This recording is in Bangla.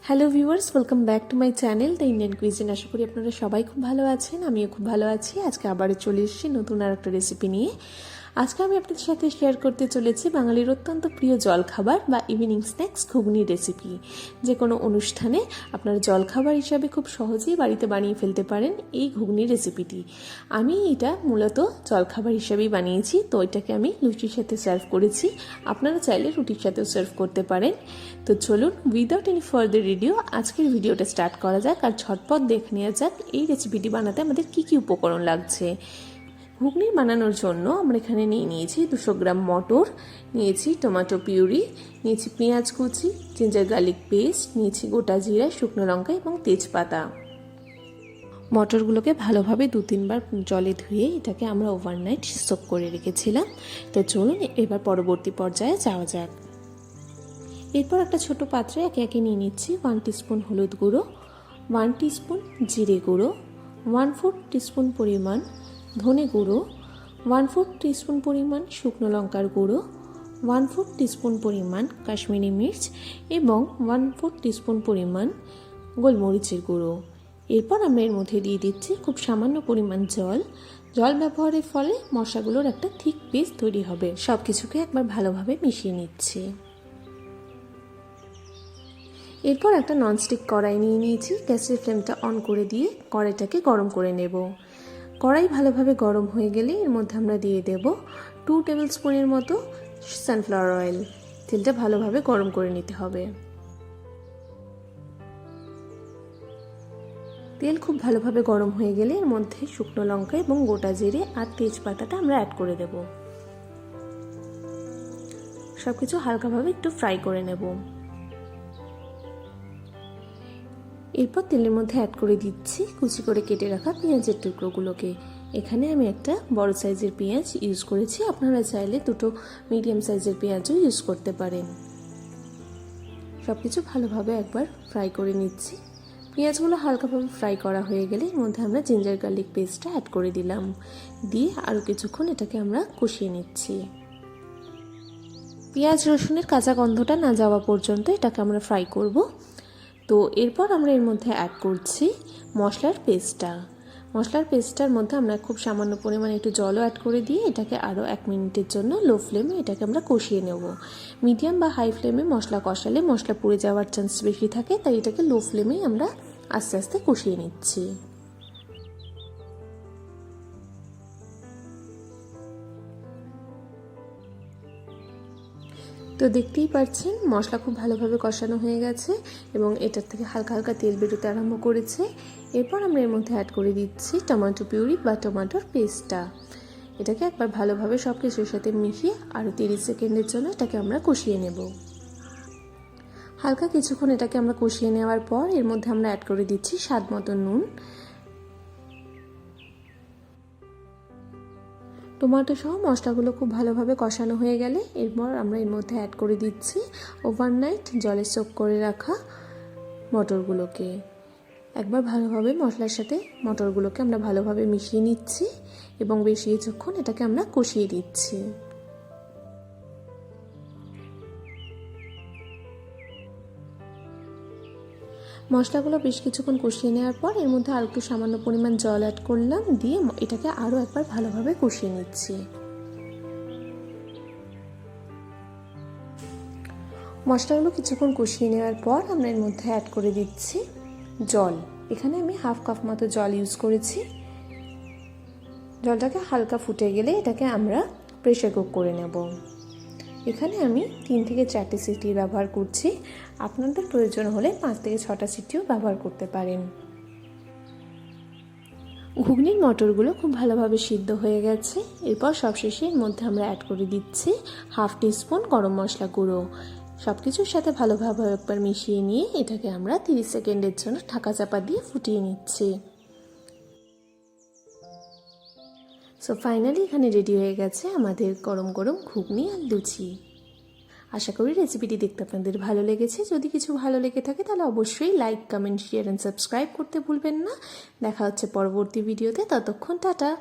Hello viewers, welcome back to my channel the Indian cuisine. আশা করি আপনারা সবাই খুব ভালো আছেন, আমিও খুব ভালো আছি। আজকে আবারও চলে এসেছি নতুন আর একটা রেসিপি নিয়ে। আজকে আমি আপনাদের সাথে শেয়ার করতে চলেছি বাঙালির অত্যন্ত প্রিয় জলখাবার বা ইভিনিং স্ন্যাক্স ঘুগনি রেসিপি। যে কোনো অনুষ্ঠানে আপনারা জলখাবার হিসাবে খুব সহজেই বাড়িতে বানিয়ে ফেলতে পারেন এই ঘুগনি রেসিপিটি। আমি এটা মূলত জলখাবার হিসাবেই বানিয়েছি, তো এটাকে আমি লুচির সাথে সার্ভ করেছি। আপনারা চাইলে রুটির সাথেও সার্ভ করতে পারেন। তো চলুন উইদাউট এনি ফার্দার ভিডিও আজকের ভিডিওটা স্টার্ট করা যাক আর ঝটপট দেখে নেওয়া যাক এই রেসিপিটি বানাতে আমাদের কী কী উপকরণ লাগছে। ঘুগনি বানানোর জন্য আমরা এখানে নিয়েছি 200 গ্রাম মটর, নিয়েছি টমেটো পিউরি, নিয়েছি পেঁয়াজ কুচি, জিঞ্জার গার্লিক পেস্ট, নিয়েছি গোটা জিরা, শুকনো লঙ্কা এবং তেজপাতা। মটরগুলোকে ভালোভাবে 2-3 বার জলে ধুয়ে এটাকে আমরা ওভারনাইট সোক করে রেখেছিলাম। তো চলুন এবার পরবর্তী পর্যায়ে যাওয়া যাক। এরপর একটা ছোট পাত্রে একে একে নিয়ে নিচ্ছি 1 টিস্পুন হলুদ গুঁড়ো, 1 টিস্পুন জিরে গুঁড়ো, 1/4 টিস্পুন পরিমাণ ধনে গুঁড়ো, 1/4 টিস্পুন পরিমাণ শুকনো লঙ্কার গুঁড়ো, 1/4 টিস্পুন পরিমাণ কাশ্মীরি মির্চ এবং 1/4 টিস্পুন পরিমাণ গোলমরিচের গুঁড়ো। এরপর আমরা এর মধ্যে দিয়ে দিচ্ছি খুব সামান্য পরিমাণ জল। জল ব্যবহারের ফলে মশলাগুলোর একটা থিক পেস্ট তৈরি হবে। সব কিছুকে একবার ভালোভাবে মিশিয়ে নিচ্ছি। এরপর একটা ননস্টিক কড়াই নিয়ে নিয়েছি। গ্যাসের ফ্লেমটা অন করে দিয়ে কড়াইটাকে গরম করে নেব। কড়াই ভালোভাবে গরম হয়ে গেলে এর মধ্যে আমরা দিয়ে দেব 2 টেবিল স্পুনের মতো সানফ্লাওয়ার অয়েল। তেলটা ভালোভাবে গরম করে নিতে হবে। তেল খুব ভালোভাবে গরম হয়ে গেলে এর মধ্যে শুকনো লঙ্কা এবং গোটা জিরে আর তেজপাতাটা আমরা অ্যাড করে দেব। সবকিছু হালকাভাবে একটু ফ্রাই করে নেব। এরপর তেলের মধ্যে অ্যাড করে দিচ্ছি কুচি করে কেটে রাখা পেঁয়াজের টুকরোগুলোকে। এখানে আমি একটা বড় সাইজের পেঁয়াজ ইউজ করেছি, আপনারা চাইলে 2টো মিডিয়াম সাইজের পেঁয়াজও ইউজ করতে পারেন। সবকিছু ভালোভাবে একবার ফ্রাই করে নিচ্ছি। পেঁয়াজগুলো হালকাভাবে ফ্রাই করা হয়ে গেলে এর মধ্যে আমরা জিঞ্জার গার্লিক পেস্টটা অ্যাড করে দিলাম। দিয়ে আরও কিছুক্ষণ এটাকে আমরা কষিয়ে নিচ্ছি। পেঁয়াজ রসুনের কাঁচা গন্ধটা না যাওয়া পর্যন্ত এটাকে আমরা ফ্রাই করব। তো এরপর আমরা এর মধ্যে অ্যাড করছি মশলার পেস্টটা। মশলার পেস্টটার মধ্যে আমরা খুব সামান্য পরিমাণে একটু জলও অ্যাড করে দিয়ে এটাকে আরও 1 মিনিটের জন্য লো ফ্লেমে এটাকে আমরা কষিয়ে নেব। মিডিয়াম বা হাই ফ্লেমে মশলা কষালে মশলা পুড়ে যাওয়ার চান্স বেশি থাকে, তাই এটাকে লো ফ্লেমেই আমরা আস্তে আস্তে কষিয়ে নিচ্ছি। তো দেখতেই পাচ্ছেন মশলা খুব ভালোভাবে কষানো হয়ে গেছে এবং এটার থেকে হালকা হালকা তেল বেরোতে আরম্ভ করেছে। এরপর আমরা এর মধ্যে অ্যাড করে দিচ্ছি টমেটো পিউরি বা টমেটোর পেস্টটা। এটাকে একবার ভালোভাবে সব কিছুর সাথে মিশিয়ে আরও 30 সেকেন্ডের জন্য এটাকে আমরা কষিয়ে নেব। হালকা কিছুক্ষণ এটাকে আমরা কষিয়ে নেওয়ার পর এর মধ্যে আমরা অ্যাড করে দিচ্ছি স্বাদ মতো নুন। টমেটো সহ মশলাগুলো খুব ভালোভাবে কষানো হয়ে গেলে এরপর আমরা এর মধ্যে অ্যাড করে দিচ্ছি ওভারনাইট জলে সোক করে রাখা মটরগুলোকে। একবার ভালোভাবে মশলার সাথে মটরগুলোকে আমরা ভালোভাবে মিশিয়ে নিচ্ছি এবং বেশ কিছুক্ষণ এটাকে আমরা কষিয়ে দিচ্ছি। মশলাগুলো বেশ কিছুক্ষণ কষিয়ে নেওয়ার পর এর মধ্যে আর একটু সামান্য পরিমাণ জল অ্যাড করলাম, দিয়ে এটাকে আরও একবার ভালোভাবে কষিয়ে নিচ্ছি। মশলাগুলো কিছুক্ষণ কষিয়ে নেওয়ার পর আমরা এর মধ্যে অ্যাড করে দিচ্ছি জল। এখানে আমি 1/2 কাপ মতো জল ইউজ করেছি। জলটাকে হালকা ফুটে গেলে এটাকে আমরা প্রেসার কুক করে নেব। এখানে আমি 3 থেকে 4টে সিটি ব্যবহার করছি, আপনাদের প্রয়োজন হলে 5 থেকে 6টা সিটিও ব্যবহার করতে পারেন। ঘুগনির মটরগুলো খুব ভালোভাবে সিদ্ধ হয়ে গেছে। এরপর সবশেষে এর মধ্যে আমরা অ্যাড করে দিচ্ছি 1/2 টিস্পুন গরম মশলা গুঁড়ো। সব কিছুর সাথে ভালোভাবে একবার মিশিয়ে নিয়ে এটাকে আমরা 30 সেকেন্ডের জন্য ঢাকা চাপা দিয়ে ফুটিয়ে নিচ্ছি। সো ফাইনালি এখানে রেডি হয়ে গেছে আমাদের গরম গরম ঘুগনি আর লুচি। আশা করি রেসিপিটি দেখতে আপনাদের ভালো লেগেছে। যদি কিছু ভালো লেগে থাকে তাহলে অবশ্যই like, comment, share and subscribe করতে ভুলবেন না। দেখা হচ্ছে পরবর্তী ভিডিওতে, ততক্ষণ টাটা।